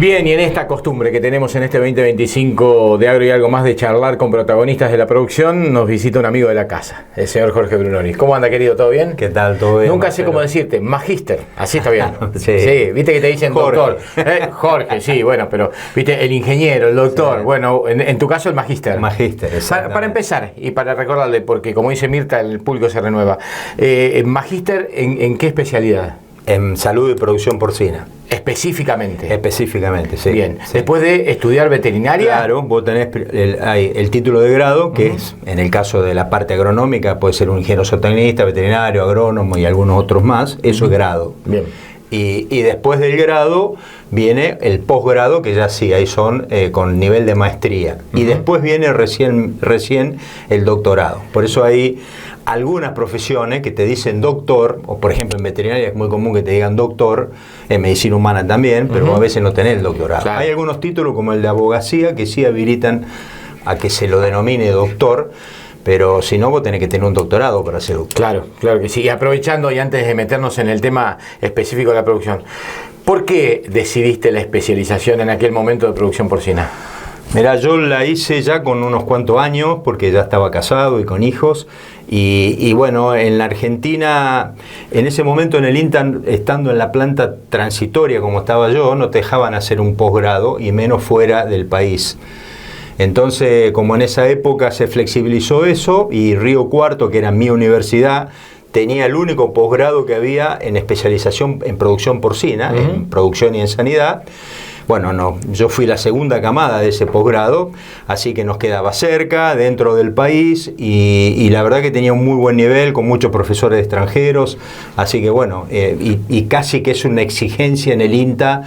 Bien, y en esta costumbre que tenemos en este 2025 de Agro y Algo Más de charlar con protagonistas de la producción, nos visita un amigo de la casa, el señor Jorge Brunoni. ¿Cómo anda, querido? ¿Todo bien? ¿Qué tal? ¿Todo bien? Nunca sé cómo decirte, magíster, así está bien. Sí. Sí, viste que te dicen Jorge. doctor. Jorge, sí, bueno, pero viste, el ingeniero, el doctor, Sí. Bueno, en tu caso el magíster. Magíster, exactamente. Para empezar, y para recordarle, porque como dice Mirta, el público se renueva, magíster, ¿en qué especialidad? En salud y producción porcina. Específicamente. Específicamente, sí. Bien. Sí. Después de estudiar veterinaria. Claro, vos tenés hay el título de grado, que es, en el caso de la parte agronómica, puede ser un ingeniero zootecnista, veterinario, agrónomo y algunos otros más. Eso es grado. Bien. Y después del grado viene el posgrado, que ya sí, ahí son con nivel de maestría. Y después viene recién el doctorado. Por eso hay algunas profesiones que te dicen doctor, o por ejemplo en veterinaria es muy común que te digan doctor, en medicina humana también, pero a veces no tenés el doctorado. Claro. Hay algunos títulos como el de abogacía que sí habilitan a que se lo denomine doctor, pero si no, vos tenés que tener un doctorado para ser doctor. Claro, claro que sí. Y aprovechando, y antes de meternos en el tema específico de la producción, ¿por qué decidiste la especialización en aquel momento de producción porcina? Mirá, yo la hice ya con unos cuantos años, porque ya estaba casado y con hijos, y bueno, en la Argentina, en ese momento en el INTA, estando en la planta transitoria como estaba yo, no te dejaban hacer un posgrado, y menos fuera del país. Entonces, como en esa época se flexibilizó eso, y Río Cuarto, que era mi universidad, tenía el único posgrado que había en especialización en producción porcina, en producción y en sanidad. Bueno, no, yo fui la segunda camada de ese posgrado, así que nos quedaba cerca, dentro del país, y la verdad que tenía un muy buen nivel, con muchos profesores extranjeros, así que bueno, y casi que es una exigencia en el INTA.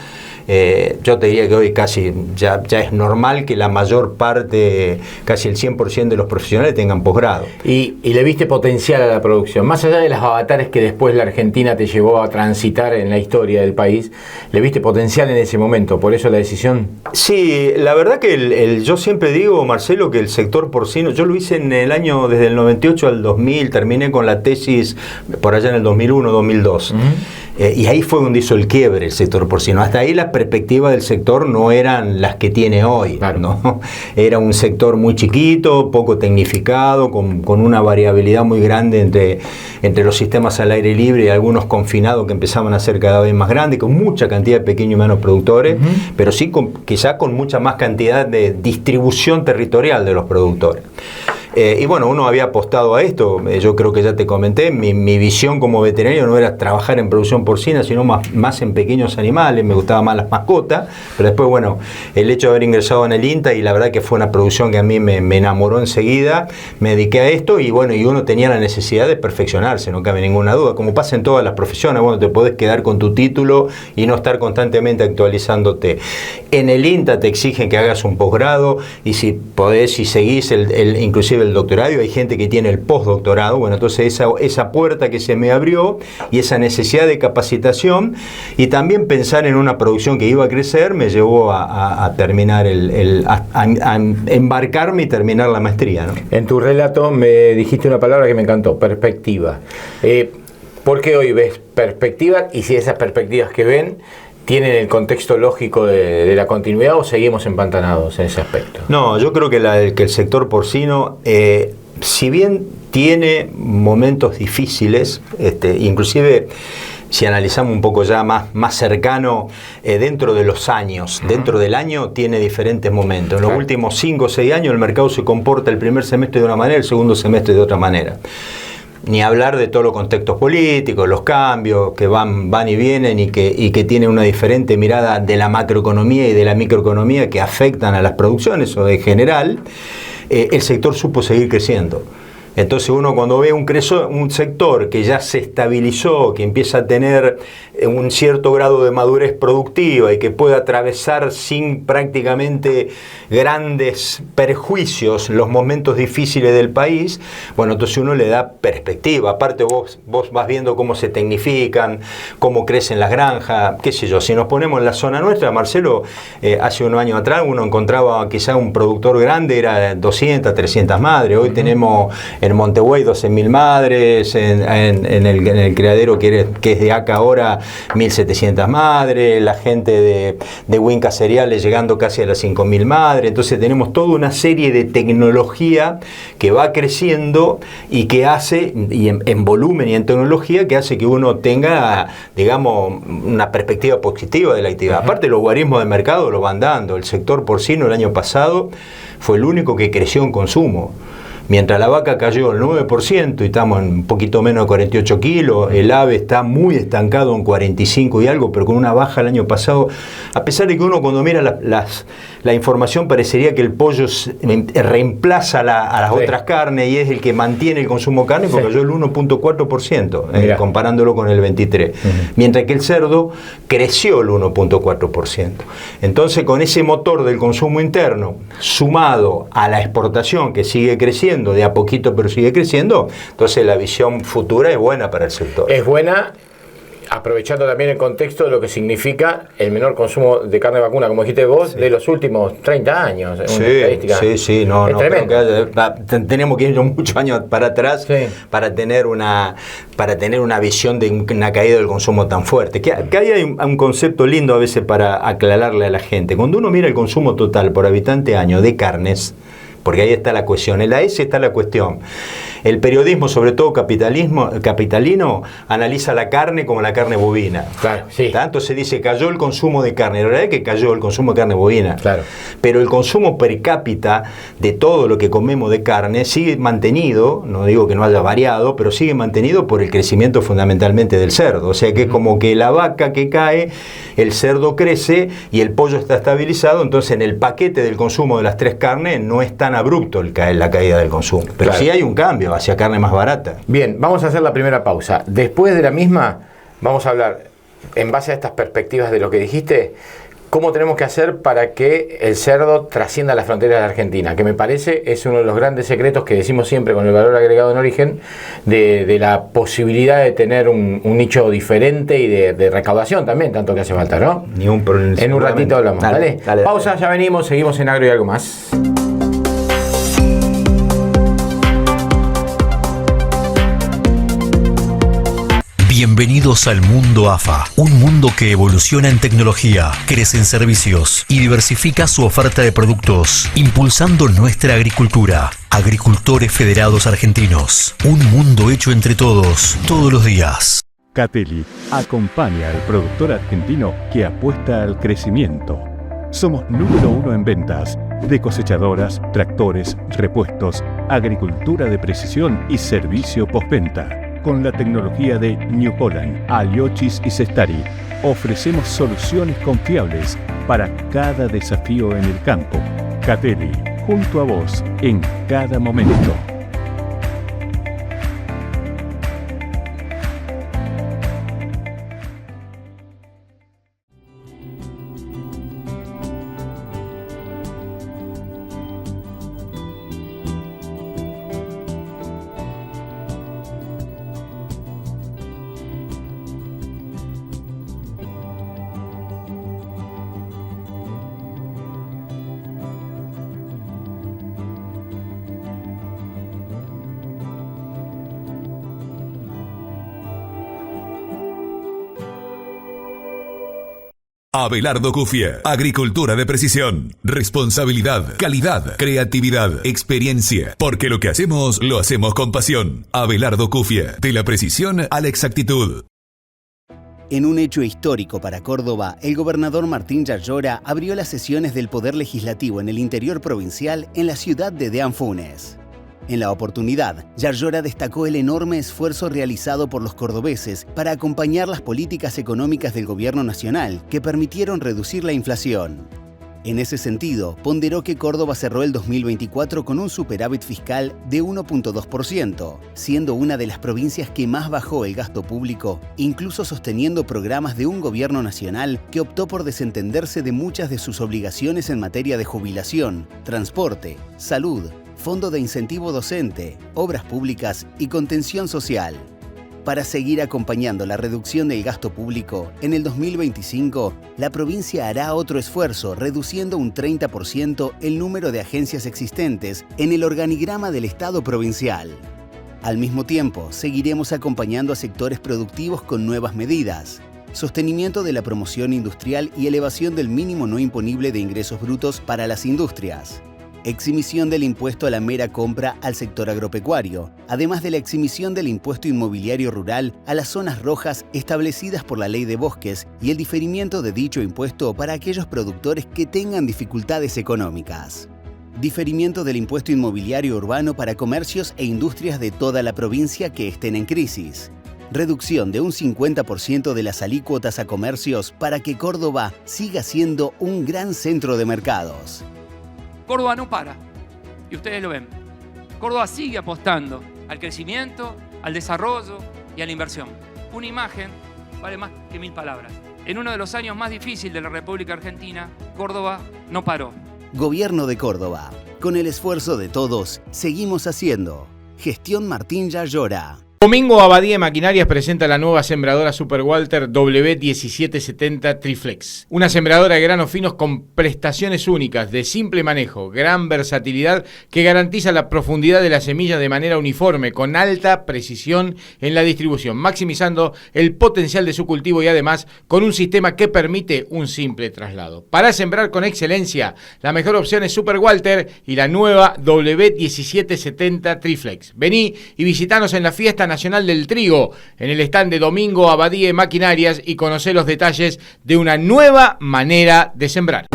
Yo te diría que hoy casi ya es normal que la mayor parte, casi el 100% de los profesionales tengan posgrado. Y le viste potencial a la producción. Más allá de las avatares que después la Argentina te llevó a transitar en la historia del país, ¿le viste potencial en ese momento? ¿Por eso la decisión? Sí, la verdad que yo siempre digo, Marcelo, que el sector porcino, yo lo hice en el año, desde el 98 al 2000, terminé con la tesis por allá en el 2001-2002. Y ahí fue donde hizo el quiebre el sector porcino. Hasta ahí las perspectivas del sector no eran las que tiene hoy, claro, ¿no? Era un sector muy chiquito, poco tecnificado, con una variabilidad muy grande entre los sistemas al aire libre y algunos confinados que empezaban a ser cada vez más grandes, con mucha cantidad de pequeños y medianos productores, pero sí quizá con mucha más cantidad de distribución territorial de los productores. Y bueno, uno había apostado a esto, yo creo que ya te comenté, mi visión como veterinario no era trabajar en producción porcina, sino más en pequeños animales, me gustaban más las mascotas, pero después, bueno, el hecho de haber ingresado en el INTA, y la verdad que fue una producción que a mí me enamoró enseguida, me dediqué a esto, y bueno, y uno tenía la necesidad de perfeccionarse, no cabe ninguna duda, como pasa en todas las profesiones, bueno, te podés quedar con tu título y no estar constantemente actualizándote. En el INTA te exigen que hagas un posgrado, y si podés y seguís inclusive el doctorado, hay gente que tiene el postdoctorado. Bueno, entonces esa puerta que se me abrió y esa necesidad de capacitación, y también pensar en una producción que iba a crecer, me llevó a terminar a embarcarme y terminar la maestría, ¿no? En tu relato me dijiste una palabra que me encantó, perspectiva. ¿Por qué hoy ves perspectiva? Y si esas perspectivas que ven ¿tienen el contexto lógico de la continuidad o seguimos empantanados en ese aspecto? No, yo creo que el sector porcino, si bien tiene momentos difíciles, inclusive si analizamos un poco ya más cercano, dentro de los años, dentro del año tiene diferentes momentos. En los últimos 5 o 6 años el mercado se comporta el primer semestre de una manera, el segundo semestre de otra manera. Ni hablar de todos los contextos políticos, los cambios que van y vienen, y que tienen una diferente mirada de la macroeconomía y de la microeconomía que afectan a las producciones o en general. El sector supo seguir creciendo. Entonces uno cuando ve un sector que ya se estabilizó, que empieza a tener un cierto grado de madurez productiva y que puede atravesar sin prácticamente grandes perjuicios los momentos difíciles del país, bueno, entonces uno le da perspectiva. Aparte vos vas viendo cómo se tecnifican, cómo crecen las granjas, qué sé yo. Si nos ponemos en la zona nuestra, Marcelo, hace unos años atrás uno encontraba quizá un productor grande, era 200, 300 madres. Hoy tenemos en Montevideo 12.000 madres, en el criadero que es de acá ahora 1.700 madres, la gente de Winca Cereales llegando casi a las 5.000 madres. Entonces tenemos toda una serie de tecnología que va creciendo y que hace, y en volumen y en tecnología, que hace que uno tenga, digamos, una perspectiva positiva de la actividad. Aparte, los guarismos de mercado lo van dando. El sector porcino el año pasado fue el único que creció en consumo. Mientras la vaca cayó el 9% y estamos en un poquito menos de 48 kilos, el ave está muy estancado en 45 y algo, pero con una baja el año pasado, a pesar de que uno cuando mira la información parecería que el pollo reemplaza a las otras carnes y es el que mantiene el consumo de carne, porque cayó el 1.4%, comparándolo con el 23%, mientras que el cerdo creció el 1.4%. Entonces, con ese motor del consumo interno, sumado a la exportación que sigue creciendo, de a poquito pero sigue creciendo, entonces la visión futura es buena para el sector. Es buena, aprovechando también el contexto de lo que significa el menor consumo de carne vacuna, como dijiste vos, de los últimos 30 años. Sí, no, tenemos que ir muchos años para atrás para tener una visión de una caída del consumo tan fuerte. Que ahí hay un concepto lindo a veces para aclararle a la gente. Cuando uno mira el consumo total por habitante año de carnes, porque ahí está la cuestión, en la S está la cuestión. El periodismo, sobre todo capitalino, analiza la carne como la carne bovina. Claro, sí. Tanto se dice cayó el consumo de carne, la verdad es que cayó el consumo de carne bovina. Claro. Pero el consumo per cápita de todo lo que comemos de carne sigue mantenido, no digo que no haya variado, pero sigue mantenido por el crecimiento fundamentalmente del cerdo. O sea que es como que la vaca que cae, el cerdo crece y el pollo está estabilizado, entonces en el paquete del consumo de las tres carnes no es tan abrupto la caída del consumo. Pero sí hay un cambio hacia carne más barata. Bien, vamos a hacer la primera pausa. Después de la misma, vamos a hablar, en base a estas perspectivas de lo que dijiste, cómo tenemos que hacer para que el cerdo trascienda las fronteras de Argentina, que me parece es uno de los grandes secretos que decimos siempre con el valor agregado en origen, de la posibilidad de tener un nicho diferente y de recaudación también, tanto que hace falta, ¿no? Ni un problema. En un ratito hablamos, ¿vale? Dale. Pausa, ya venimos, seguimos en Agro y algo más. Bienvenidos al mundo AFA, un mundo que evoluciona en tecnología, crece en servicios y diversifica su oferta de productos, impulsando nuestra agricultura. Agricultores Federados Argentinos, un mundo hecho entre todos, todos los días. Catteli acompaña al productor argentino que apuesta al crecimiento. Somos número 1 en ventas de cosechadoras, tractores, repuestos, agricultura de precisión y servicio postventa. Con la tecnología de New Holland, Aliochis y Cestari, ofrecemos soluciones confiables para cada desafío en el campo. Catteli, junto a vos en cada momento. Abelardo Cufie, agricultura de precisión, responsabilidad, calidad, creatividad, experiencia, porque lo que hacemos, lo hacemos con pasión. Abelardo Cufie, de la precisión a la exactitud. En un hecho histórico para Córdoba, el gobernador Martín Yarlora abrió las sesiones del Poder Legislativo en el interior provincial en la ciudad de Deán Funes. En la oportunidad, Yarlora destacó el enorme esfuerzo realizado por los cordobeses para acompañar las políticas económicas del gobierno nacional que permitieron reducir la inflación. En ese sentido, ponderó que Córdoba cerró el 2024 con un superávit fiscal de 1.2%, siendo una de las provincias que más bajó el gasto público, incluso sosteniendo programas de un gobierno nacional que optó por desentenderse de muchas de sus obligaciones en materia de jubilación, transporte, salud, Fondo de Incentivo Docente, Obras Públicas y Contención Social. Para seguir acompañando la reducción del gasto público, en el 2025, la provincia hará otro esfuerzo, reduciendo un 30% el número de agencias existentes en el organigrama del Estado provincial. Al mismo tiempo, seguiremos acompañando a sectores productivos con nuevas medidas. sostenimiento de la promoción industrial y elevación del mínimo no imponible de ingresos brutos para las industrias, exhibición del impuesto a la mera compra al sector agropecuario, además de la exhibición del impuesto inmobiliario rural a las zonas rojas establecidas por la Ley de Bosques y el diferimiento de dicho impuesto para aquellos productores que tengan dificultades económicas. Diferimiento del impuesto inmobiliario urbano para comercios e industrias de toda la provincia que estén en crisis. Reducción de un 50% de las alícuotas a comercios para que Córdoba siga siendo un gran centro de mercados. Córdoba no para, y ustedes lo ven. Córdoba sigue apostando al crecimiento, al desarrollo y a la inversión. Una imagen vale más que 1000 palabras. En uno de los años más difíciles de la República Argentina, Córdoba no paró. Gobierno de Córdoba. Con el esfuerzo de todos, seguimos haciendo. Gestión Martín Yarlora. Domingo Abadía Maquinarias presenta la nueva sembradora Super Walter W1770 Triflex. Una sembradora de granos finos con prestaciones únicas, de simple manejo, gran versatilidad que garantiza la profundidad de la semilla de manera uniforme, con alta precisión en la distribución, maximizando el potencial de su cultivo y además con un sistema que permite un simple traslado. Para sembrar con excelencia, la mejor opción es Super Walter y la nueva W1770 Triflex. Vení y visitanos en la Fiesta Nacional del Trigo, en el stand de Domingo Abadía Maquinarias, y conocer los detalles de una nueva manera de sembrar.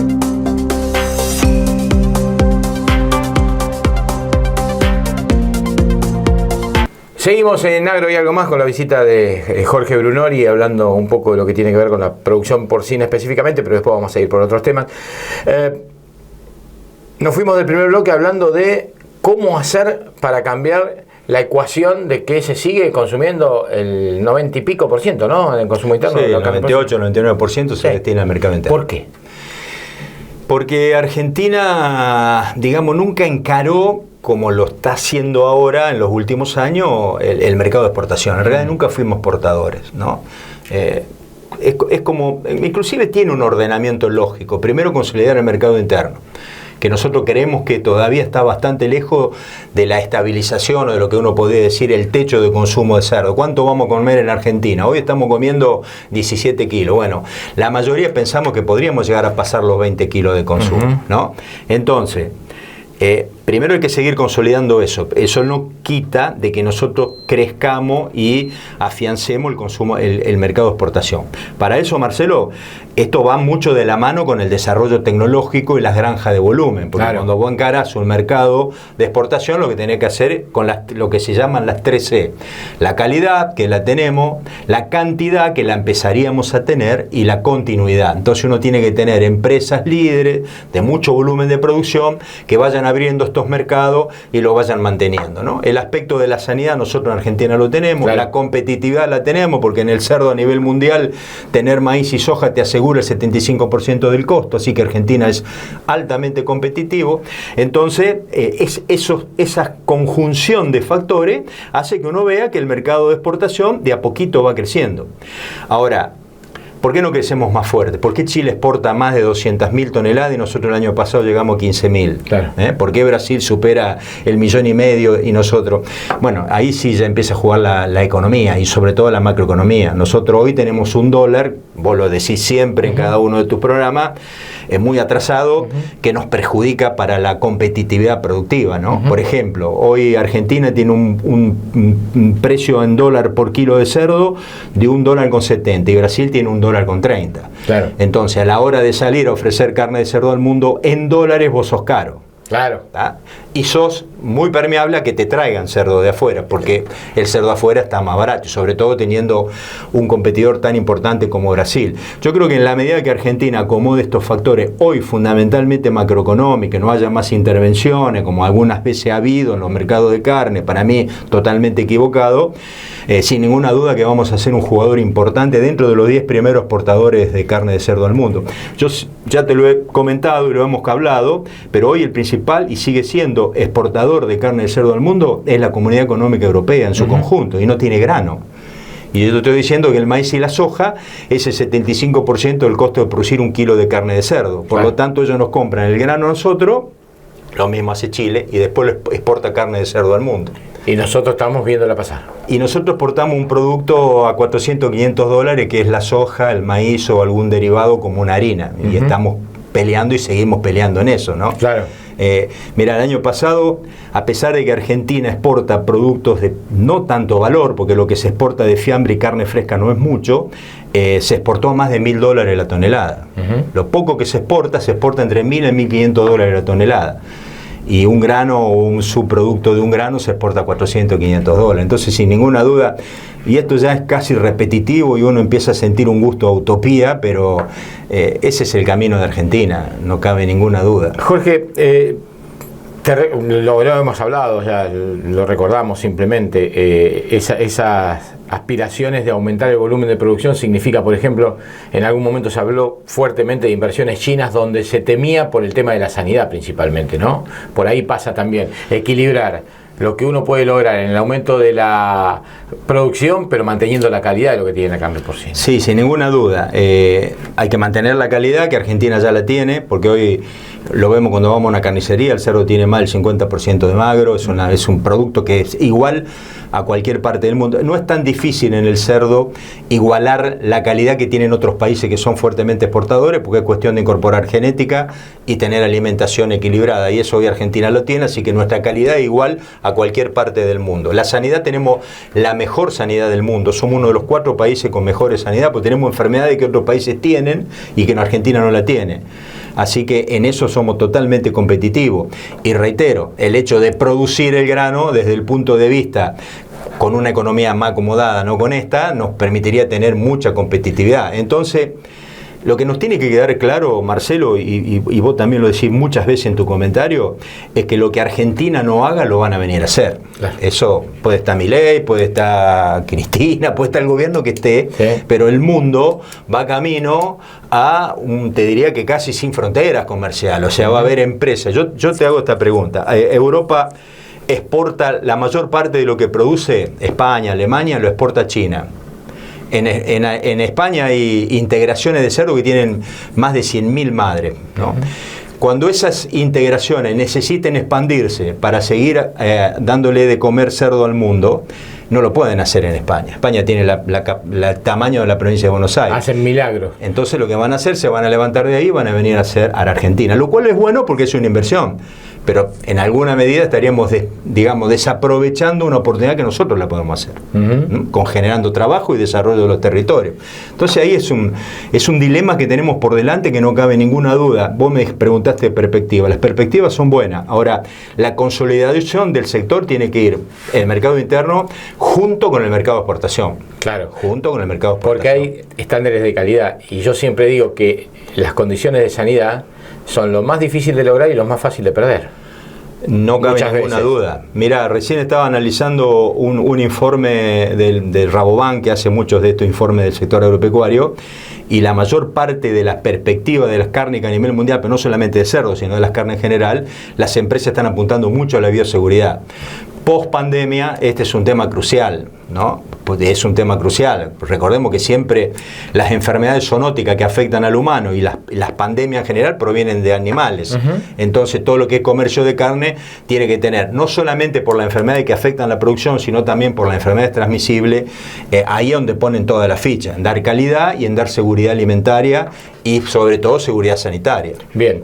Seguimos en Agro y Algo Más con la visita de Jorge Brunori, hablando un poco de lo que tiene que ver con la producción porcina específicamente, pero después vamos a ir por otros temas. Nos fuimos del primer bloque hablando de cómo hacer para cambiar la ecuación de que se sigue consumiendo el 90 y pico por ciento, ¿no? En consumo interno. Sí, el 98, 99% se destina al mercado interno. ¿Por qué? Porque Argentina, digamos, nunca encaró, como lo está haciendo ahora en los últimos años, el mercado de exportación. En realidad nunca fuimos exportadores, ¿no? Es como, inclusive tiene un ordenamiento lógico. Primero, consolidar el mercado interno, que nosotros creemos que todavía está bastante lejos de la estabilización o de lo que uno podría decir el techo de consumo de cerdo. ¿Cuánto vamos a comer en Argentina? Hoy estamos comiendo 17 kilos. Bueno, la mayoría pensamos que podríamos llegar a pasar los 20 kilos de consumo, ¿no? Entonces, primero hay que seguir consolidando eso. Eso no quita de que nosotros crezcamos y afiancemos el consumo, el mercado de exportación. Para eso, Marcelo, esto va mucho de la mano con el desarrollo tecnológico y las granjas de volumen. Porque claro, cuando vos encarás un mercado de exportación, lo que tenés que hacer con lo que se llaman las 3C. La calidad, que la tenemos, la cantidad, que la empezaríamos a tener, y la continuidad. Entonces uno tiene que tener empresas líderes de mucho volumen de producción que vayan abriendo estos mercados y lo vayan manteniendo, ¿no? El aspecto de la sanidad nosotros en Argentina lo tenemos, claro. La competitividad la tenemos, porque en el cerdo a nivel mundial tener maíz y soja te asegura el 75% del costo, así que Argentina es altamente competitivo. Entonces esa conjunción de factores hace que uno vea que el mercado de exportación de a poquito va creciendo. Ahora, ¿por qué no crecemos más fuerte? ¿Por qué Chile exporta más de 200.000 toneladas y nosotros el año pasado llegamos a 15.000? Claro. ¿Por qué Brasil supera el 1,5 millones y nosotros? Bueno, ahí sí ya empieza a jugar la economía y sobre todo la macroeconomía. Nosotros hoy tenemos un dólar, vos lo decís siempre en cada uno de tus programas, muy atrasado, que nos perjudica para la competitividad productiva, ¿no? Por ejemplo, hoy Argentina tiene un precio en dólar por kilo de cerdo de $1,70 y Brasil tiene $1,30. Claro. Entonces, a la hora de salir a ofrecer carne de cerdo al mundo en dólares, vos sos caro. Claro. ¿Tá? Y sos muy permeable a que te traigan cerdo de afuera, porque el cerdo de afuera está más barato, y sobre todo teniendo un competidor tan importante como Brasil. Yo creo que en la medida que Argentina acomode estos factores, hoy fundamentalmente macroeconómicos, no haya más intervenciones, como algunas veces ha habido en los mercados de carne, para mí totalmente equivocado, sin ninguna duda que vamos a ser un jugador importante dentro de los 10 primeros exportadores de carne de cerdo al mundo. Yo ya te lo he comentado y lo hemos hablado, pero hoy el principal, y sigue siendo exportador de carne de cerdo al mundo, es la Comunidad Económica Europea en su conjunto, y no tiene grano. Y yo te estoy diciendo que el maíz y la soja es el 75% del costo de producir un kilo de carne de cerdo. Por lo tanto, ellos nos compran el grano a nosotros, lo mismo hace Chile, y después exporta carne de cerdo al mundo. Y nosotros estamos viéndola pasar. Y nosotros exportamos un producto a 400, 500 dólares, que es la soja, el maíz o algún derivado como una harina. Y estamos peleando y seguimos peleando en eso, ¿no? Claro. Mira, el año pasado, a pesar de que Argentina exporta productos de no tanto valor, porque lo que se exporta de fiambre y carne fresca no es mucho, se exportó a más de $1.000 la tonelada. Lo poco que se exporta entre $1.000 y $1.500 la tonelada. Y un grano o un subproducto de un grano se exporta a 400, 500 dólares. Entonces, sin ninguna duda, y esto ya es casi repetitivo y uno empieza a sentir un gusto a utopía, pero ese es el camino de Argentina, no cabe ninguna duda. Jorge, lo hemos hablado, ya lo recordamos simplemente, esas aspiraciones de aumentar el volumen de producción significa, por ejemplo, en algún momento se habló fuertemente de inversiones chinas donde se temía por el tema de la sanidad principalmente, ¿no? Por ahí pasa también, equilibrar lo que uno puede lograr en el aumento de la producción, pero manteniendo la calidad de lo que tiene la carne porcina. Sí, sin ninguna duda. Hay que mantener la calidad, que Argentina ya la tiene, porque hoy lo vemos cuando vamos a una carnicería, el cerdo tiene más del 50% de magro, es un producto que es igual a cualquier parte del mundo. No es tan difícil en el cerdo igualar la calidad que tienen otros países que son fuertemente exportadores, porque es cuestión de incorporar genética y tener alimentación equilibrada, y eso hoy Argentina lo tiene, así que nuestra calidad es igual a cualquier parte del mundo. La sanidad, tenemos la mejor sanidad del mundo, somos uno de los 4 países con mejores sanidad, porque tenemos enfermedades que otros países tienen y que en Argentina no la tiene. Así que en eso somos totalmente competitivos. Y reitero, el hecho de producir el grano desde el punto de vista con una economía más acomodada, no con esta, nos permitiría tener mucha competitividad. Entonces, lo que nos tiene que quedar claro, Marcelo, y vos también lo decís muchas veces en tu comentario, es que lo que Argentina no haga lo van a venir a hacer. Claro. Eso puede estar Milei, puede estar Cristina, puede estar el gobierno que esté, sí, pero el mundo va camino a, te diría que casi sin fronteras comerciales, o sea, va a haber empresas. Yo te hago esta pregunta. Europa exporta la mayor parte de lo que produce España, Alemania, lo exporta a China. En España hay integraciones de cerdo que tienen más de 100.000 madres, ¿no? Cuando esas integraciones necesiten expandirse para seguir dándole de comer cerdo al mundo, no lo pueden hacer en España. España tiene el tamaño de la provincia de Buenos Aires. Hacen milagros. Entonces lo que van a hacer, se van a levantar de ahí y van a venir a hacer a la Argentina, lo cual es bueno porque es una inversión. Pero en alguna medida estaríamos, desaprovechando una oportunidad que nosotros la podemos hacer, con generando trabajo y desarrollo de los territorios. Entonces ahí es un dilema que tenemos por delante que no cabe ninguna duda. Vos me preguntaste de perspectiva. Las perspectivas son buenas. Ahora, la consolidación del sector tiene que ir el mercado interno junto con el mercado de exportación. Claro. Junto con el mercado de exportación. Porque hay estándares de calidad. Y yo siempre digo que las condiciones de sanidad son lo más difícil de lograr y lo más fácil de perder. No cabe ninguna duda. Mirá, recién estaba analizando un informe del Rabobank, que hace muchos de estos informes del sector agropecuario, y la mayor parte de las perspectivas de las cárnicas a nivel mundial, pero no solamente de cerdo, sino de las carnes en general, las empresas están apuntando mucho a la bioseguridad. Post pandemia, este es un tema crucial, ¿no? Pues es un tema crucial. Recordemos que siempre las enfermedades zoonóticas que afectan al humano y las pandemias en general provienen de animales. Entonces, todo lo que es comercio de carne tiene que tener, no solamente por las enfermedades que afectan la producción, sino también por las enfermedades transmisibles. Ahí es donde ponen toda la ficha, en dar calidad y en dar seguridad alimentaria y, sobre todo, seguridad sanitaria. Bien,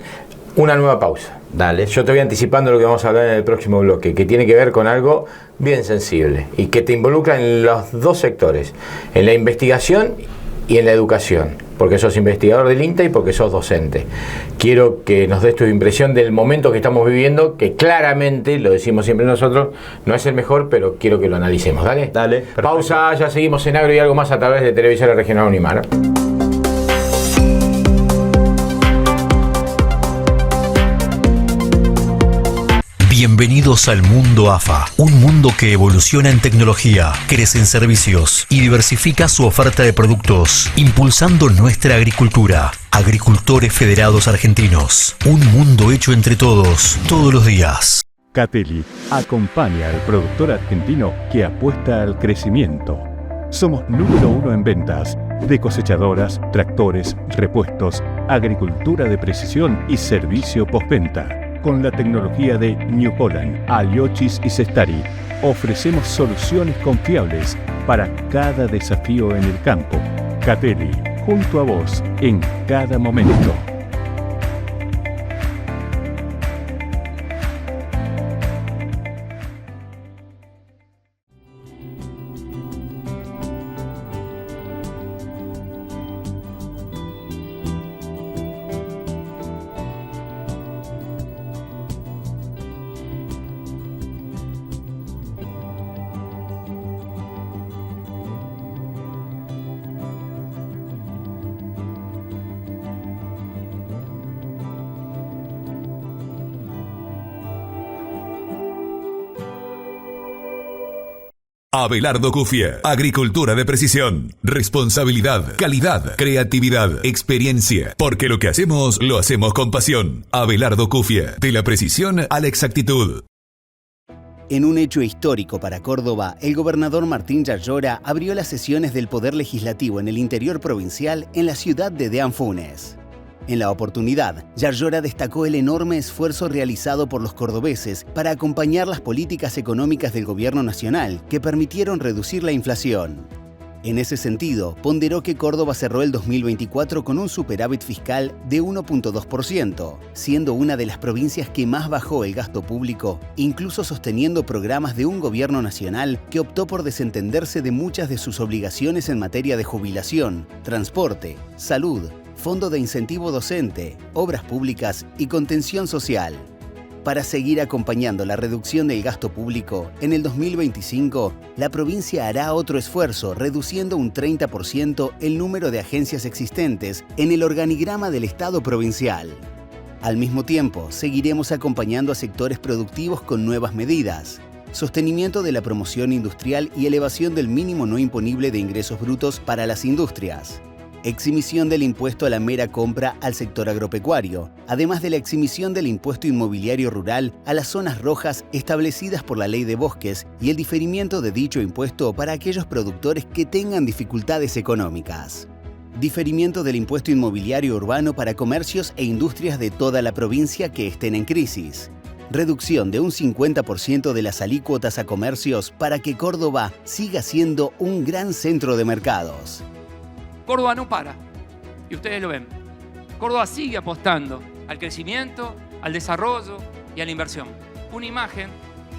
una nueva pausa. Dale. Yo te voy anticipando lo que vamos a hablar en el próximo bloque, que tiene que ver con algo bien sensible y que te involucra en los dos sectores, en la investigación y en la educación, porque sos investigador del INTA y porque sos docente. Quiero que nos des tu impresión del momento que estamos viviendo, que claramente, lo decimos siempre nosotros, no es el mejor, pero quiero que lo analicemos. Dale. Dale. Perfecto. Pausa, ya seguimos en Agro y algo más a través de Televisora Regional Unimar. Bienvenidos al mundo AFA, un mundo que evoluciona en tecnología, crece en servicios y diversifica su oferta de productos, impulsando nuestra agricultura. Agricultores Federados Argentinos, un mundo hecho entre todos, todos los días. Catteli acompaña al productor argentino que apuesta al crecimiento. Somos número 1 en ventas de cosechadoras, tractores, repuestos, agricultura de precisión y servicio postventa, con la tecnología de New Holland, Aliochis y Cestari. ofrecemos soluciones confiables para cada desafío en el campo. Cateli, junto a vos, en cada momento. Abelardo Cufia, agricultura de precisión, responsabilidad, calidad, creatividad, experiencia, porque lo que hacemos, lo hacemos con pasión. Abelardo Cufia, de la precisión a la exactitud. En un hecho histórico para Córdoba, el gobernador Martín Yarlora abrió las sesiones del Poder Legislativo en el interior provincial en la ciudad de Deán Funes. En la oportunidad, Yarlora destacó el enorme esfuerzo realizado por los cordobeses para acompañar las políticas económicas del gobierno nacional que permitieron reducir la inflación. En ese sentido, ponderó que Córdoba cerró el 2024 con un superávit fiscal de 1.2%, siendo una de las provincias que más bajó el gasto público, incluso sosteniendo programas de un gobierno nacional que optó por desentenderse de muchas de sus obligaciones en materia de jubilación, transporte, salud, Fondo de Incentivo Docente, Obras Públicas y Contención Social. Para seguir acompañando la reducción del gasto público, en el 2025, la provincia hará otro esfuerzo, reduciendo un 30% el número de agencias existentes en el organigrama del Estado provincial. Al mismo tiempo, seguiremos acompañando a sectores productivos con nuevas medidas, sostenimiento de la promoción industrial y elevación del mínimo no imponible de ingresos brutos para las industrias, exhibición del impuesto a la mera compra al sector agropecuario, además de la exhibición del impuesto inmobiliario rural a las zonas rojas establecidas por la Ley de Bosques y el diferimiento de dicho impuesto para aquellos productores que tengan dificultades económicas. Diferimiento del impuesto inmobiliario urbano para comercios e industrias de toda la provincia que estén en crisis. Reducción de un 50% de las alícuotas a comercios para que Córdoba siga siendo un gran centro de mercados. Córdoba no para, y ustedes lo ven. Córdoba sigue apostando al crecimiento, al desarrollo y a la inversión. Una imagen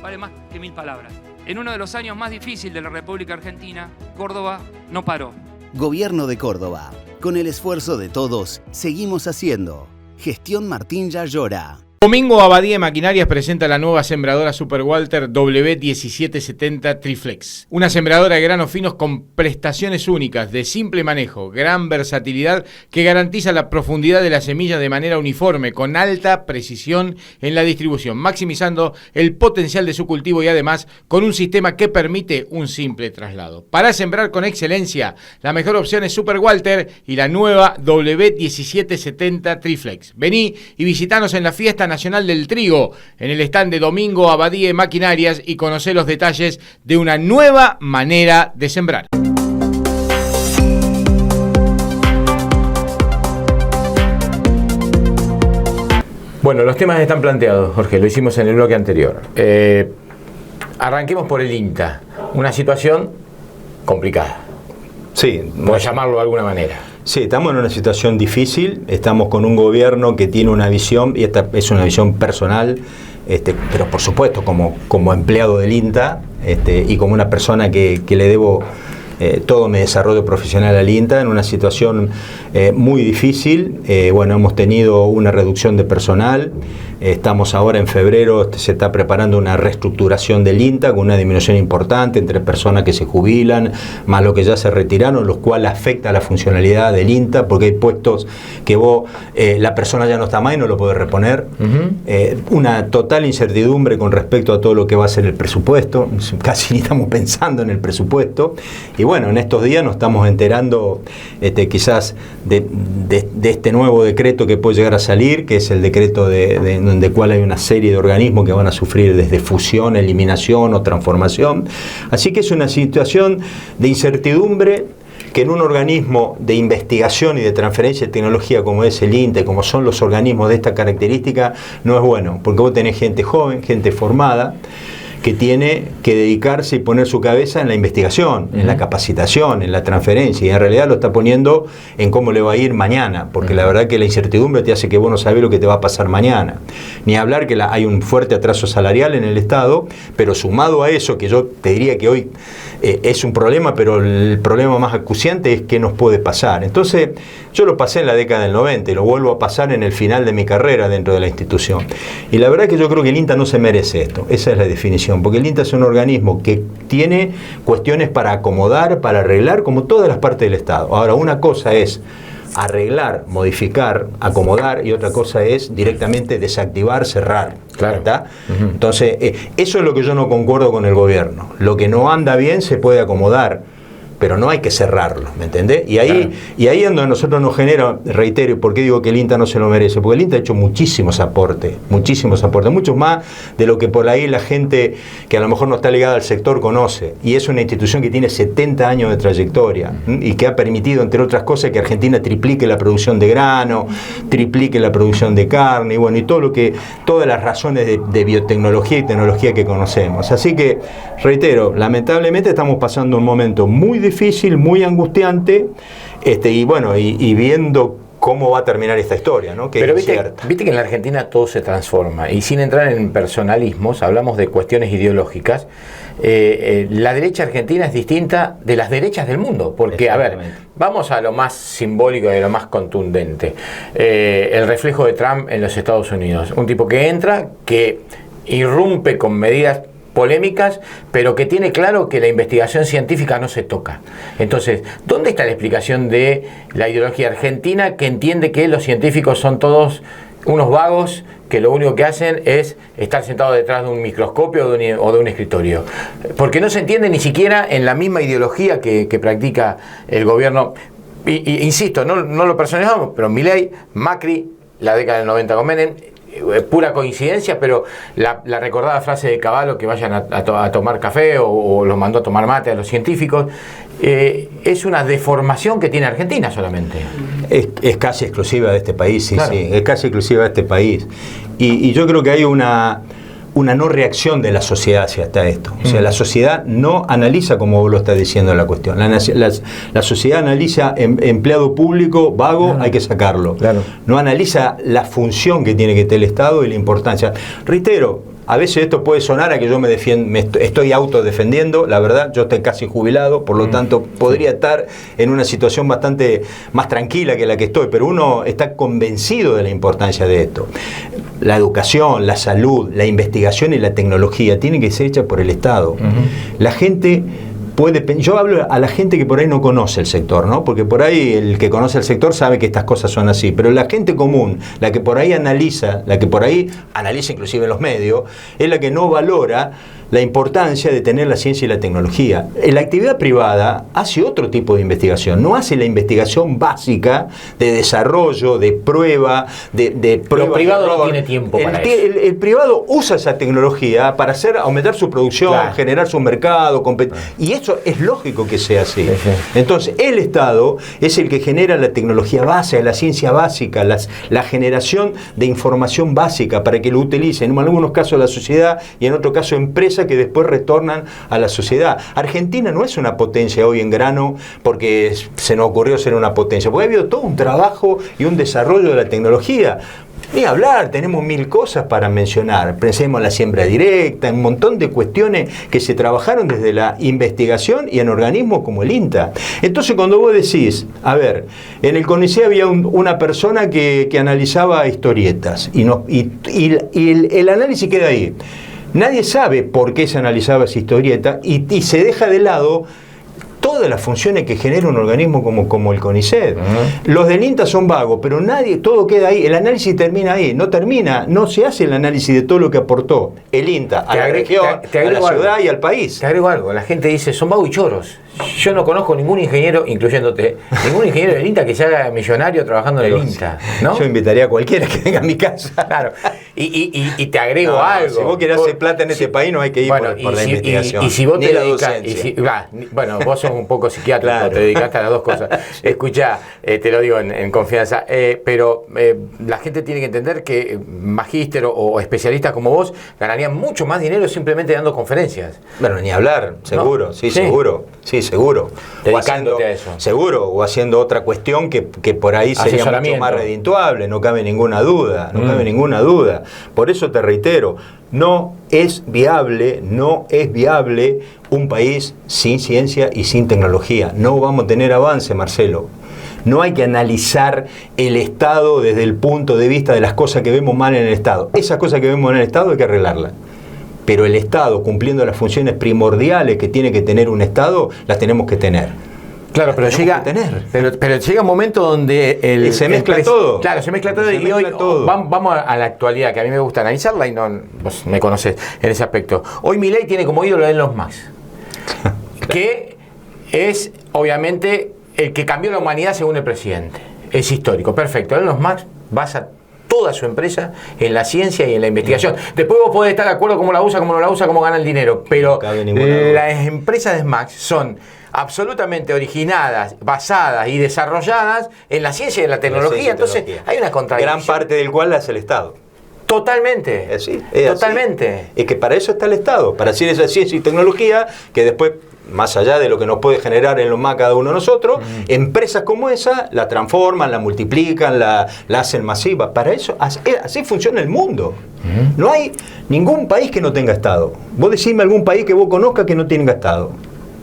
vale más que 1000 palabras. En uno de los años más difíciles de la República Argentina, Córdoba no paró. Gobierno de Córdoba. Con el esfuerzo de todos, seguimos haciendo. Gestión Martín Yarlora. Domingo Abadía de Maquinarias presenta la nueva sembradora Super Walter W1770 Triflex. Una sembradora de granos finos con prestaciones únicas, de simple manejo, gran versatilidad que garantiza la profundidad de la semilla de manera uniforme, con alta precisión en la distribución, maximizando el potencial de su cultivo y además con un sistema que permite un simple traslado. Para sembrar con excelencia, la mejor opción es Super Walter y la nueva W1770 Triflex. Vení y visitanos en la Fiesta Nacional del Trigo, en el stand de Domingo Abadía de Maquinarias, y conocer los detalles de una nueva manera de sembrar. Bueno, los temas están planteados, Jorge, lo hicimos en el bloque anterior. Arranquemos por el INTA, una situación complicada. Sí, por llamarlo de alguna manera. Sí, estamos en una situación difícil, estamos con un gobierno que tiene una visión, y esta es una visión personal, pero por supuesto como empleado del INTA y como una persona que le debo todo mi desarrollo profesional al INTA, en una situación muy difícil. Bueno, hemos tenido una reducción de personal, estamos ahora en febrero, se está preparando una reestructuración del INTA con una disminución importante entre personas que se jubilan, más los que ya se retiraron, lo cual afecta a la funcionalidad del INTA, porque hay puestos que la persona ya no está más y no lo puede reponer. Una total incertidumbre con respecto a todo lo que va a ser el presupuesto, casi ni estamos pensando en el presupuesto. Y bueno, en estos días nos estamos enterando quizás de este nuevo decreto que puede llegar a salir, que es el decreto donde cual hay una serie de organismos que van a sufrir desde fusión, eliminación o transformación. Así que es una situación de incertidumbre que en un organismo de investigación y de transferencia de tecnología como es el INTA, como son los organismos de esta característica, no es bueno, porque vos tenés gente joven, gente formada, que tiene que dedicarse y poner su cabeza en la investigación, en la capacitación, en la transferencia, y en realidad lo está poniendo en cómo le va a ir mañana, porque la verdad que la incertidumbre te hace que vos no sabés lo que te va a pasar mañana. Ni hablar que hay un fuerte atraso salarial en el Estado, pero sumado a eso, que yo te diría que hoy es un problema, pero el problema más acuciante es qué nos puede pasar. Entonces, yo lo pasé en la década del 90 y lo vuelvo a pasar en el final de mi carrera dentro de la institución. Y la verdad que yo creo que el INTA no se merece esto, esa es la definición, porque el INTA es un organismo que tiene cuestiones para acomodar, para arreglar, como todas las partes del Estado. Ahora, una cosa es arreglar, modificar, acomodar, y otra cosa es directamente desactivar, cerrar. Claro. ¿Está? Entonces, eso es lo que yo no concuerdo con el gobierno. Lo que no anda bien se puede acomodar, pero no hay que cerrarlo, ¿me entendés? Y ahí es donde nosotros nos genera, reitero, ¿por qué digo que el INTA no se lo merece? Porque el INTA ha hecho muchísimos aportes, muchos más de lo que por ahí la gente que a lo mejor no está ligada al sector conoce. Y es una institución que tiene 70 años de trayectoria y que ha permitido, entre otras cosas, que Argentina triplique la producción de grano, triplique la producción de carne, y bueno, y todas las razones de biotecnología y tecnología que conocemos. Así que, reitero, lamentablemente estamos pasando un momento muy difícil, muy angustiante, y bueno, y viendo cómo va a terminar esta historia, ¿no? Que pero es viste que en la Argentina todo se transforma, y sin entrar en personalismos, hablamos de cuestiones ideológicas. La derecha argentina es distinta de las derechas del mundo, porque, a ver, vamos a lo más simbólico y a lo más contundente. El reflejo de Trump en los Estados Unidos, un tipo que entra, que irrumpe con medidas polémicas, pero que tiene claro que la investigación científica no se toca. Entonces, ¿dónde está la explicación de la ideología argentina, que entiende que los científicos son todos unos vagos que lo único que hacen es estar sentados detrás de un microscopio o de un escritorio? Porque no se entiende ni siquiera en la misma ideología que practica el gobierno. Y insisto, no lo personalizamos, pero Milei, Macri, la década del 90 con Menem, pura coincidencia, pero la recordada frase de Cavallo, que vayan a tomar café, o los mandó a tomar mate a los científicos, es una deformación que tiene Argentina solamente. Es casi exclusiva de este país, sí, claro. Sí, es casi exclusiva de este país. Y yo creo que hay una no reacción de la sociedad hacia esto. O sea, la sociedad no analiza como vos lo estás diciendo la cuestión. La sociedad analiza empleado público, vago, hay que sacarlo. Claro. No analiza la función que tiene que tener el Estado y la importancia. Reitero, a veces esto puede sonar a que yo me estoy autodefendiendo. La verdad, yo estoy casi jubilado, por lo tanto podría estar en una situación bastante más tranquila que la que estoy, pero uno está convencido de la importancia de esto. La educación, la salud, la investigación y la tecnología tienen que ser hechas por el Estado. La gente yo hablo a la gente que por ahí no conoce el sector, ¿no? Porque por ahí el que conoce el sector sabe que estas cosas son así, pero la gente común, la que por ahí analiza inclusive en los medios, es la que no valora la importancia de tener la ciencia y la tecnología. La actividad privada hace otro tipo de investigación, no hace la investigación básica de desarrollo, de prueba, de prueba. El privado no tiene tiempo para eso. El privado usa esa tecnología para aumentar su producción, claro, generar su mercado, y eso es lógico que sea así. Sí. Entonces, el Estado es el que genera la tecnología básica, la ciencia básica, la generación de información básica para que lo utilicen, en algunos casos la sociedad y en otros casos empresas que después retornan a la sociedad. Argentina no es una potencia hoy en grano porque se nos ocurrió ser una potencia, porque ha habido todo un trabajo y un desarrollo de la tecnología. Ni hablar, tenemos 1000 cosas para mencionar. Pensemos en la siembra directa, en un montón de cuestiones que se trabajaron desde la investigación y en organismos como el INTA. Entonces, cuando vos decís, a ver, en el CONICET había una persona que analizaba historietas y el análisis queda ahí. Nadie sabe por qué se analizaba esa historieta y se deja de lado todas las funciones que genera un organismo como el CONICET. Los del INTA son vagos, pero todo queda ahí, el análisis termina ahí, no se hace el análisis de todo lo que aportó el INTA a la región, a la ciudad y al país. Te agrego algo, la gente dice, son vagos y choros. Yo no conozco ningún ingeniero, incluyéndote, ningún ingeniero del INTA que se haga millonario trabajando en el INTA, ¿no? Yo invitaría a cualquiera que venga a mi casa. Claro. Y te agrego algo. Si vos querés hacer plata en este país, no hay que ir por la investigación. Y si vos ni te la dedicas. docencia. Bueno, vos sos un poco psiquiátrico, Claro. te dedicaste a las dos cosas. Escuchá, te lo digo en confianza, pero la gente tiene que entender que magíster o especialistas como vos ganarían mucho más dinero simplemente dando conferencias. Bueno, ni hablar, seguro, ¿No? sí, Sí. seguro. Sí, seguro. Dedicándote a eso. Seguro, o haciendo otra cuestión que por ahí sería mucho Asesoramiento. más redituable, no cabe ninguna duda, no cabe ninguna duda. Por eso te reitero, no es viable un país sin ciencia y sin tecnología. No vamos a tener avance, Marcelo. No hay que analizar el Estado desde el punto de vista de las cosas que vemos mal en el Estado. Esas cosas que vemos en el Estado hay que arreglarlas. Pero el Estado, cumpliendo las funciones primordiales que tiene que tener un Estado, las tenemos que tener. Claro, pero llega un momento donde se mezcla todo. Claro, se mezcla todo Se y mezcla hoy todo. Vamos a la actualidad, que a mí me gusta analizarla y no, vos me conocés en ese aspecto. Hoy Milei tiene como ídolo a Elon Musk, que es obviamente el que cambió la humanidad según el presidente. Es histórico, perfecto. Elon Musk basa toda su empresa en la ciencia y en la investigación. Después vos podés estar de acuerdo cómo la usa, cómo no la usa, cómo gana el dinero, pero las empresas de Musk son absolutamente originadas, basadas y desarrolladas en la ciencia y en la tecnología. Entonces hay una contradicción. Gran parte del cual la hace el Estado. Totalmente. Es totalmente. Así. Es que para eso está el Estado, para hacer esa ciencia y tecnología que después, más allá de lo que nos puede generar en los más cada uno de nosotros, empresas como esa la transforman, la multiplican, la hacen masiva. Para eso, así funciona el mundo. No hay ningún país que no tenga Estado. Vos decime algún país que vos conozcas que no tenga Estado.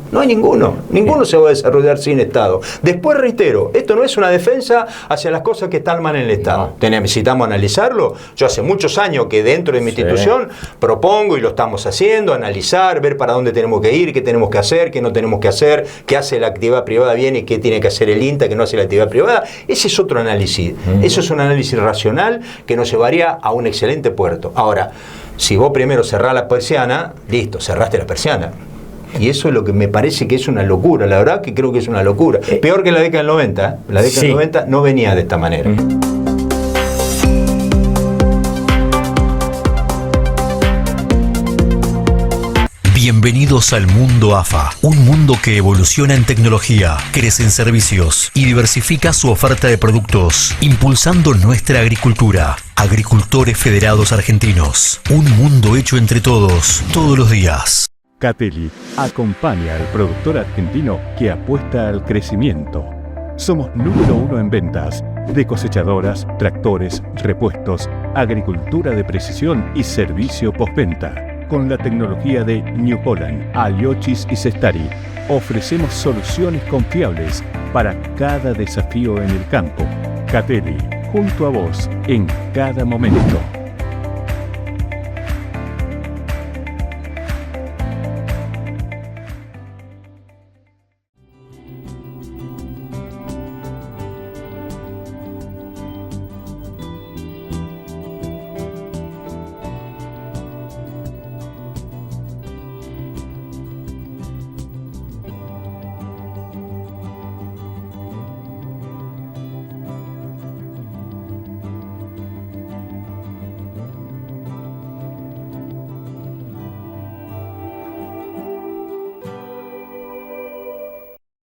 No hay ninguno se va a desarrollar sin Estado. Después reitero, esto no es una defensa hacia las cosas que están mal en el Estado. Necesitamos analizarlo. Yo hace muchos años que dentro de mi institución propongo y lo estamos haciendo, analizar, ver para dónde tenemos que ir, qué tenemos que hacer, qué no tenemos que hacer, qué hace la actividad privada bien y qué tiene que hacer el INTA, que no hace la actividad privada. Ese es otro análisis. Eso es un análisis racional que nos llevaría a un excelente puerto. Ahora, si vos primero cerrás la persiana, listo, cerraste la persiana. Y eso es lo que me parece que es una locura, la verdad que creo que es una locura. Peor que la década del 90, la década del 90 no venía de esta manera. Bienvenidos al mundo AFA, un mundo que evoluciona en tecnología, crece en servicios y diversifica su oferta de productos, impulsando nuestra agricultura. Agricultores Federados Argentinos, un mundo hecho entre todos, todos los días. Catteli acompaña al productor argentino que apuesta al crecimiento. Somos número 1 en ventas de cosechadoras, tractores, repuestos, agricultura de precisión y servicio postventa. Con la tecnología de New Holland, Aliochis y Cestari, ofrecemos soluciones confiables para cada desafío en el campo. Catteli, junto a vos en cada momento.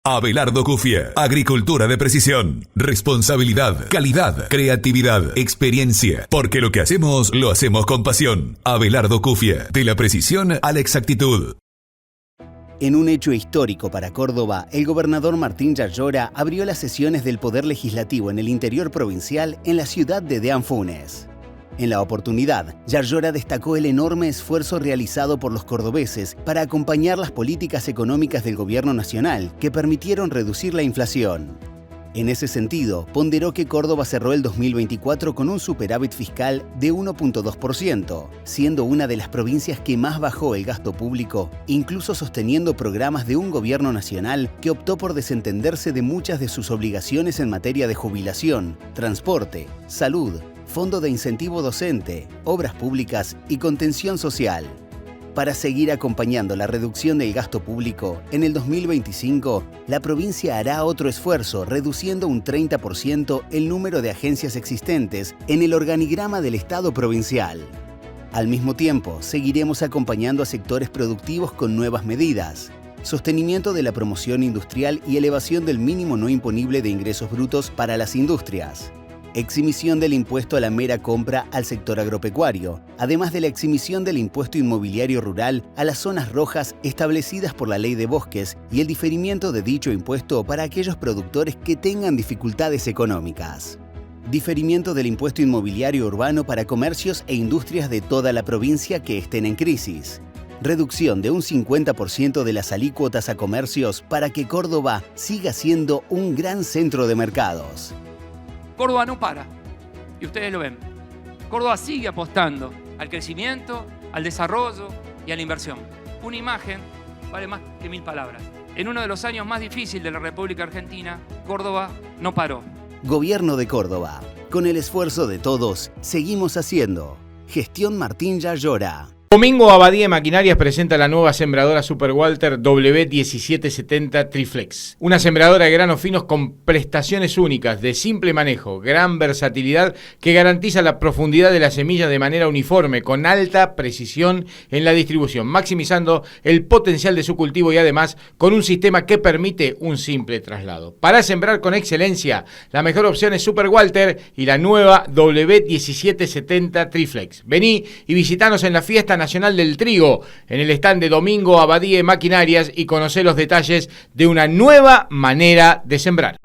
Abelardo Cufie, agricultura de precisión, responsabilidad, calidad, creatividad, experiencia, porque lo que hacemos, lo hacemos con pasión. Abelardo Cufie, de la precisión a la exactitud. En un hecho histórico para Córdoba, el gobernador Martín Yarlora abrió las sesiones del Poder Legislativo en el interior provincial en la ciudad de Deán Funes. En la oportunidad, Yarlora destacó el enorme esfuerzo realizado por los cordobeses para acompañar las políticas económicas del gobierno nacional que permitieron reducir la inflación. En ese sentido, ponderó que Córdoba cerró el 2024 con un superávit fiscal de 1.2%, siendo una de las provincias que más bajó el gasto público, incluso sosteniendo programas de un gobierno nacional que optó por desentenderse de muchas de sus obligaciones en materia de jubilación, transporte, salud, fondo de incentivo docente, obras públicas y contención social. Para seguir acompañando la reducción del gasto público, en el 2025, la provincia hará otro esfuerzo reduciendo un 30% el número de agencias existentes en el organigrama del Estado provincial. Al mismo tiempo, seguiremos acompañando a sectores productivos con nuevas medidas, sostenimiento de la promoción industrial y elevación del mínimo no imponible de ingresos brutos para las industrias, exhibición del impuesto a la mera compra al sector agropecuario, además de la exhibición del impuesto inmobiliario rural a las zonas rojas establecidas por la Ley de Bosques y el diferimiento de dicho impuesto para aquellos productores que tengan dificultades económicas. Diferimiento del impuesto inmobiliario urbano para comercios e industrias de toda la provincia que estén en crisis. Reducción de un 50% de las alícuotas a comercios para que Córdoba siga siendo un gran centro de mercados. Córdoba no para, y ustedes lo ven. Córdoba sigue apostando al crecimiento, al desarrollo y a la inversión. Una imagen vale más que 1000 palabras. En uno de los años más difíciles de la República Argentina, Córdoba no paró. Gobierno de Córdoba. Con el esfuerzo de todos, seguimos haciendo. Gestión Martín Yarlora. Domingo Abadía Maquinarias presenta la nueva sembradora Super Walter W1770 Triflex. Una sembradora de granos finos con prestaciones únicas, de simple manejo, gran versatilidad que garantiza la profundidad de la semilla de manera uniforme, con alta precisión en la distribución, maximizando el potencial de su cultivo y además con un sistema que permite un simple traslado. Para sembrar con excelencia, la mejor opción es Super Walter y la nueva W1770 Triflex. Vení y visitanos en la Fiesta Nacional del Trigo, en el stand de Domingo Abadía Maquinarias y conocer los detalles de una nueva manera de sembrar.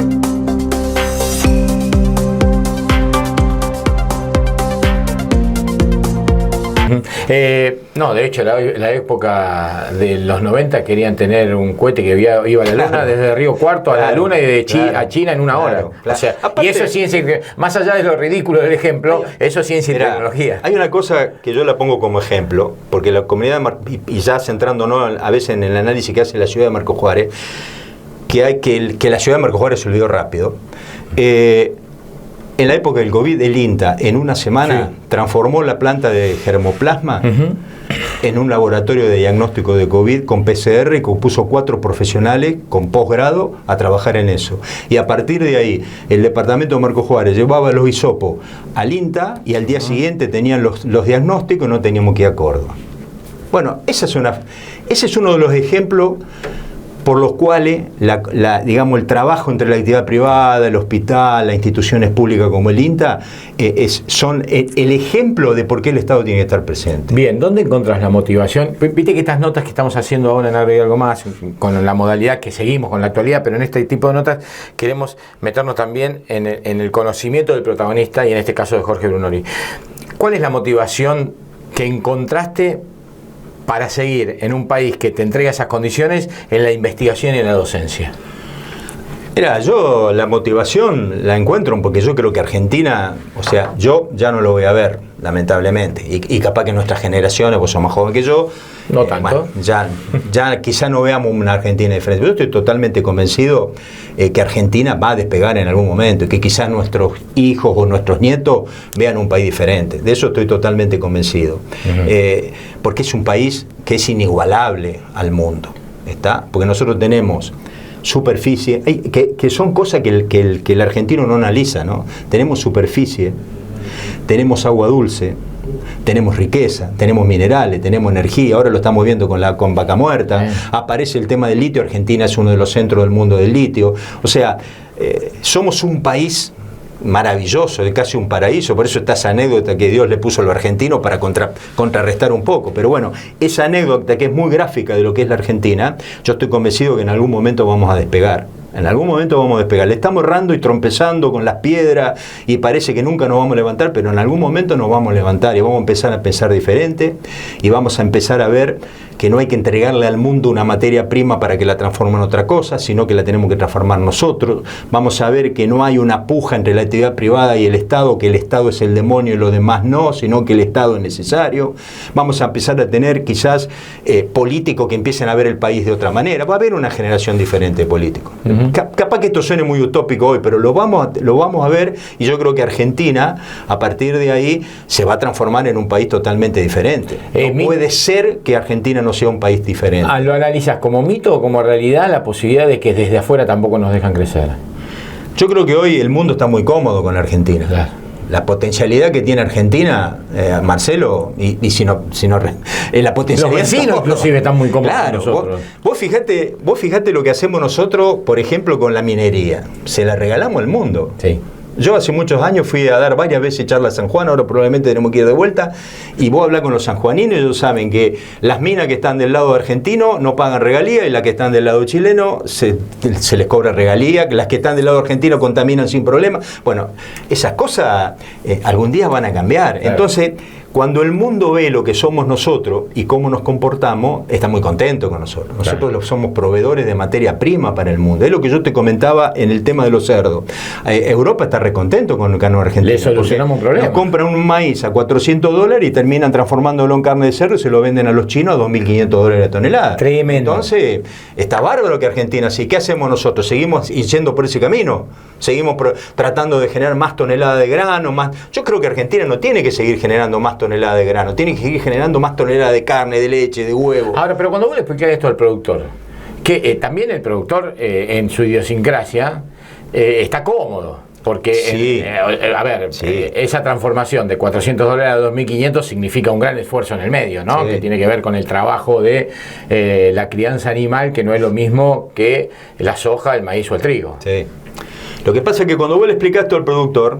No, de hecho, la época de los 90 querían tener un cohete que iba a la Luna, desde Río Cuarto a la Luna y de a China en una hora. O sea, aparte, y eso es ciencia, más allá de lo ridículo del ejemplo, eso es ciencia y tecnología. Hay una cosa que yo la pongo como ejemplo, porque la comunidad, y ya centrándonos a veces en el análisis que hace la ciudad de Marcos Juárez, que la ciudad de Marcos Juárez se olvidó rápido. En la época del COVID, el INTA, en una semana, transformó la planta de germoplasma en un laboratorio de diagnóstico de COVID con PCR y puso 4 profesionales con posgrado a trabajar en eso. Y a partir de ahí, el departamento de Marcos Juárez llevaba los hisopos al INTA y al día siguiente tenían los diagnósticos y no teníamos que ir a Córdoba. Bueno, ese es uno de los ejemplos por los cuales digamos, el trabajo entre la actividad privada, el hospital, las instituciones públicas como el INTA, son el ejemplo de por qué el Estado tiene que estar presente. Bien, ¿dónde encontrás la motivación? Viste que estas notas que estamos haciendo ahora en Agregar Algo Más, con la modalidad que seguimos con la actualidad, pero en este tipo de notas queremos meternos también en el conocimiento del protagonista y en este caso de Jorge Brunori. ¿Cuál es la motivación que encontraste para seguir en un país que te entrega esas condiciones en la investigación y en la docencia? Mira, yo la motivación la encuentro porque yo creo que Argentina, o sea, yo ya no lo voy a ver, lamentablemente, y capaz que nuestras generaciones, vos sos más joven que yo, no tanto. Bueno, ya quizá no veamos una Argentina diferente. Yo estoy totalmente convencido que Argentina va a despegar en algún momento y que quizás nuestros hijos o nuestros nietos vean un país diferente. De eso estoy totalmente convencido. Porque es un país que es inigualable al mundo, ¿está? Porque nosotros tenemos superficie, que son cosas que el argentino no analiza, ¿no? Tenemos superficie, tenemos agua dulce, tenemos riqueza, tenemos minerales, tenemos energía. Ahora lo estamos viendo con Vaca Muerta. Aparece el tema del litio. Argentina es uno de los centros del mundo del litio. O sea, somos un país maravilloso, de casi un paraíso. Por eso está esa anécdota que Dios le puso a los argentinos para contrarrestar un poco. Pero bueno, esa anécdota que es muy gráfica de lo que es la Argentina, yo estoy convencido que en algún momento vamos a despegar. En algún momento vamos a despegar. Le estamos errando y trompezando con las piedras y parece que nunca nos vamos a levantar, pero en algún momento nos vamos a levantar y vamos a empezar a pensar diferente y vamos a empezar a ver que no hay que entregarle al mundo una materia prima para que la transforme en otra cosa, sino que la tenemos que transformar nosotros. Vamos a ver que no hay una puja entre la actividad privada y el Estado, que el Estado es el demonio y los demás no, sino que el Estado es necesario. Vamos a empezar a tener quizás políticos que empiecen a ver el país de otra manera. Va a haber una generación diferente de políticos. Capaz que esto suene muy utópico hoy, pero lo vamos a ver, y yo creo que Argentina, a partir de ahí, se va a transformar en un país totalmente diferente. No puede ser que Argentina no sea un país diferente. ¿Lo analizas como mito o como realidad la posibilidad de que desde afuera tampoco nos dejan crecer? Yo creo que hoy el mundo está muy cómodo con Argentina. Claro. La potencialidad que tiene Argentina, Marcelo, y si no la potencialidad. Los vecinos inclusive están muy cómodos con nosotros. Vos fijate lo que hacemos nosotros, por ejemplo, con la minería. Se la regalamos al mundo. Sí. Yo hace muchos años fui a dar varias veces charlas a San Juan, ahora probablemente tenemos que ir de vuelta, y vos hablas con los sanjuaninos y ellos saben que las minas que están del lado argentino no pagan regalía, y las que están del lado chileno se les cobra regalía, que las que están del lado argentino contaminan sin problema. Bueno, esas cosas algún día van a cambiar. Claro. Entonces, cuando el mundo ve lo que somos nosotros y cómo nos comportamos, está muy contento con nosotros. Nosotros somos proveedores de materia prima para el mundo. Es lo que yo te comentaba en el tema de los cerdos. Europa está recontento con el cano argentino. Le solucionamos un problema. Nos compran un maíz a $400 y terminan transformándolo en carne de cerdo y se lo venden a los chinos a $2.500 la tonelada. Tremendo. Entonces, está bárbaro que Argentina sí. ¿Qué hacemos nosotros? ¿Seguimos yendo por ese camino? ¿Seguimos tratando de generar más toneladas de grano? Yo creo que Argentina no tiene que seguir generando más toneladas de grano, tiene que seguir generando más toneladas de carne, de leche, de huevo. Ahora, pero cuando vos le explicás esto al productor, que también el productor en su idiosincrasia está cómodo, porque sí. Esa transformación de $400 a $2.500 significa un gran esfuerzo en el medio, ¿no? Sí. Que tiene que ver con el trabajo de la crianza animal, que no es lo mismo que la soja, el maíz o el trigo. Sí. Lo que pasa es que cuando vos le explicás esto al productor,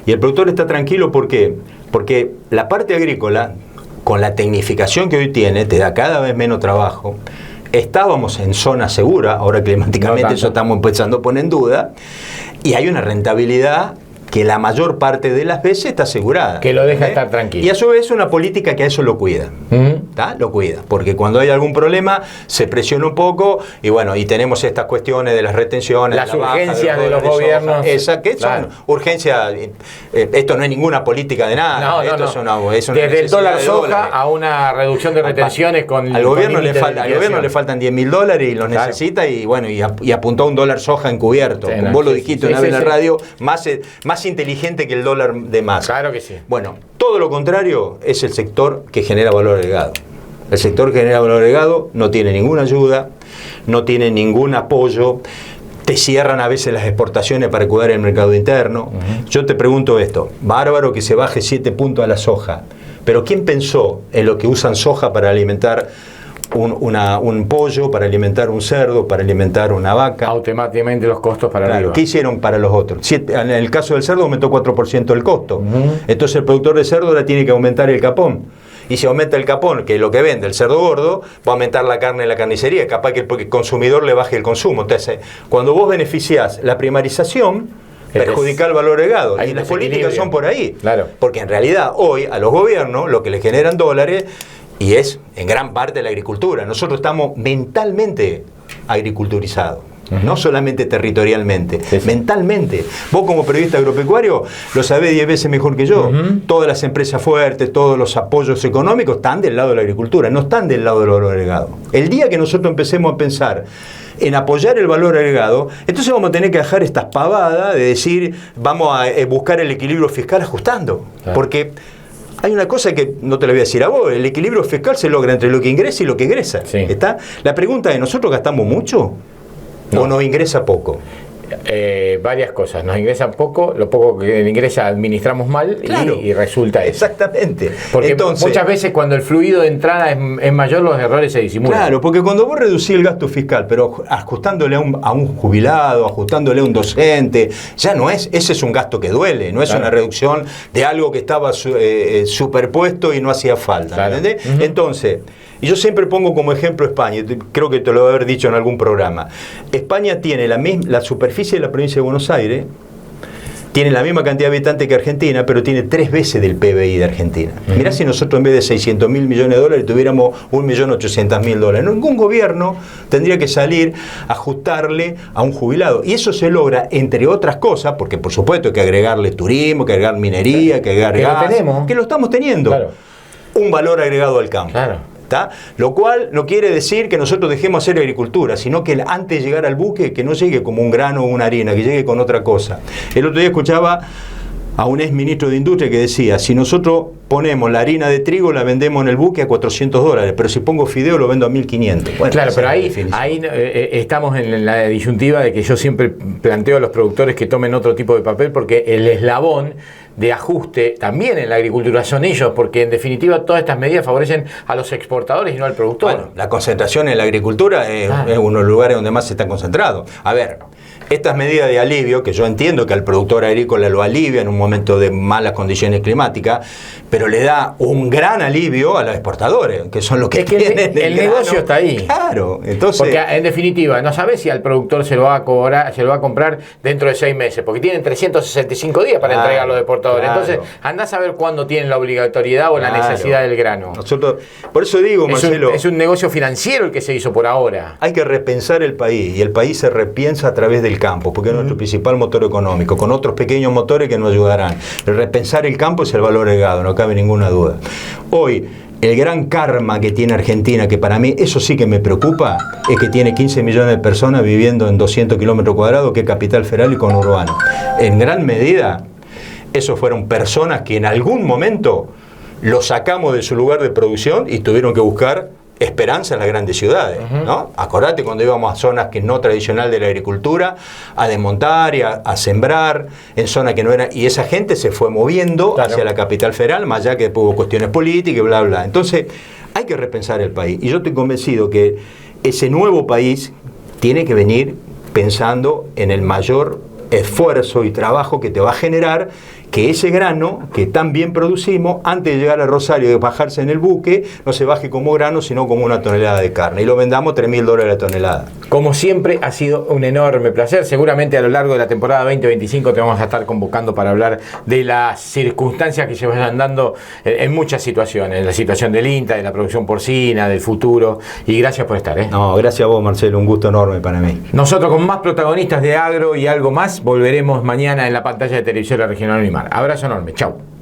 y el productor está tranquilo, ¿por qué? Porque la parte agrícola, con la tecnificación que hoy tiene, te da cada vez menos trabajo. Estábamos en zona segura, ahora climáticamente eso estamos empezando a poner en duda, y hay una rentabilidad que la mayor parte de las veces está asegurada. Que lo deja estar tranquilo. Y a su vez es una política que a eso lo cuida. Lo cuida. Porque cuando hay algún problema se presiona un poco y bueno, y tenemos estas cuestiones de las retenciones. Las urgencias de los gobiernos. Que son urgencias. Esto no es ninguna política de nada. Esto es una desde el dólar soja a una reducción de retenciones al gobierno le faltan $10.000 y los necesita, y bueno, y apuntó a un dólar soja encubierto. Como vos lo dijiste una vez en la radio, más inteligente que el dólar de más. Claro que sí. Bueno, todo lo contrario es el sector que genera valor agregado. El sector que genera valor agregado no tiene ninguna ayuda, no tiene ningún apoyo, te cierran a veces las exportaciones para cuidar el mercado interno. Yo te pregunto esto, bárbaro que se baje 7 puntos a la soja, pero ¿quién pensó en lo que usan soja para alimentar un pollo, para alimentar un cerdo, para alimentar una vaca? Automáticamente los costos para arriba. ¿Qué hicieron para los otros? En el caso del cerdo aumentó 4% el costo. Entonces el productor de cerdo ahora tiene que aumentar el capón. Y si aumenta el capón, que es lo que vende el cerdo gordo, va a aumentar la carne en la carnicería. Capaz que el consumidor le baje el consumo. Entonces, cuando vos beneficiás la primarización, perjudica el valor agregado. Y las políticas son por ahí. Claro. Porque en realidad hoy a los gobiernos lo que les generan dólares, y es en gran parte la agricultura. Nosotros estamos mentalmente agriculturizados. No solamente territorialmente, mentalmente. Vos como periodista agropecuario lo sabés 10 veces mejor que yo. Todas las empresas fuertes, todos los apoyos económicos están del lado de la agricultura, no están del lado del valor agregado. El día que nosotros empecemos a pensar en apoyar el valor agregado, entonces vamos a tener que dejar estas pavadas de decir vamos a buscar el equilibrio fiscal ajustando. Claro. Porque hay una cosa que no te la voy a decir a vos, el equilibrio fiscal se logra entre lo que ingresa y lo que egresa. Sí. ¿Está? La pregunta es, ¿nosotros gastamos mucho? No. ¿O nos ingresa poco? Varias cosas. Nos ingresa poco, lo poco que ingresa administramos mal. Claro, y resulta eso. Exactamente. Porque entonces, muchas veces cuando el fluido de entrada es mayor, los errores se disimulan. Claro, porque cuando vos reducís el gasto fiscal, pero ajustándole a un jubilado, ajustándole a un docente, ya no es, ese es un gasto que duele, no es una reducción de algo que estaba superpuesto y no hacía falta. ¿Entendés? Entonces, y yo siempre pongo como ejemplo España, creo que te lo voy a haber dicho en algún programa. España tiene la superficie de la provincia de Buenos Aires, tiene la misma cantidad de habitantes que Argentina, pero tiene 3 veces del PBI de Argentina. Mirá si nosotros en vez de 600.000 millones de dólares tuviéramos 1.800.000 dólares. Ningún gobierno tendría que salir a ajustarle a un jubilado. Y eso se logra, entre otras cosas, porque por supuesto hay que agregarle turismo, que agregar minería, que agregar gas, que lo estamos teniendo. Claro. Un valor agregado al campo. Claro. ¿tá? Lo cual no quiere decir que nosotros dejemos hacer agricultura, sino que antes de llegar al buque, que no llegue como un grano o una harina, que llegue con otra cosa. El otro día escuchaba a un ex ministro de Industria que decía, si nosotros ponemos la harina de trigo, la vendemos en el buque a $400, pero si pongo fideo lo vendo a 1.500. Bueno, claro, pero ahí estamos en la disyuntiva de que yo siempre planteo a los productores que tomen otro tipo de papel, porque el eslabón de ajuste también en la agricultura son ellos, porque en definitiva todas estas medidas favorecen a los exportadores y no al productor. Bueno, la concentración en la agricultura es uno de los lugares donde más se está concentrado. A ver, estas medidas de alivio, que yo entiendo que al productor agrícola lo alivia en un momento de malas condiciones climáticas, pero le da un gran alivio a los exportadores, que son los que tienen el negocio está ahí. Claro, entonces... Porque en definitiva, no sabes si al productor se lo va a cobrar, se lo va a comprar dentro de 6 meses, porque tienen 365 días para entregar los exportadores. Claro. Entonces, andás a ver cuándo tienen la obligatoriedad o la necesidad del grano. Nosotros, por eso digo, Marcelo... Es un negocio financiero el que se hizo por ahora. Hay que repensar el país, y el país se repiensa a través del campo, porque es nuestro principal motor económico, con otros pequeños motores que nos ayudarán. El repensar el campo es el valor agregado, no cabe ninguna duda. Hoy, el gran karma que tiene Argentina, que para mí eso sí que me preocupa, es que tiene 15 millones de personas viviendo en 200 kilómetros cuadrados, que es capital federal y conurbano. En gran medida, esos fueron personas que en algún momento los sacamos de su lugar de producción y tuvieron que buscar esperanza en las grandes ciudades, ¿no? Acordate cuando íbamos a zonas que no tradicional de la agricultura, a desmontar y a sembrar en zonas que no eran, y esa gente se fue moviendo hacia la capital federal, más allá que hubo cuestiones políticas y bla, bla. Entonces, hay que repensar el país, y yo estoy convencido que ese nuevo país tiene que venir pensando en el mayor esfuerzo y trabajo que te va a generar que ese grano que tan bien producimos, antes de llegar a Rosario y de bajarse en el buque, no se baje como grano, sino como una tonelada de carne. Y lo vendamos $3.000 la tonelada. Como siempre, ha sido un enorme placer. Seguramente a lo largo de la temporada 2025 te vamos a estar convocando para hablar de las circunstancias que se vayan dando en muchas situaciones. La situación del INTA, de la producción porcina, del futuro. Y gracias por estar. No, gracias a vos, Marcelo. Un gusto enorme para mí. Nosotros, con más protagonistas de agro y algo más, volveremos mañana en la pantalla de Televisión Regional Unimar. Abrazo enorme. Chau.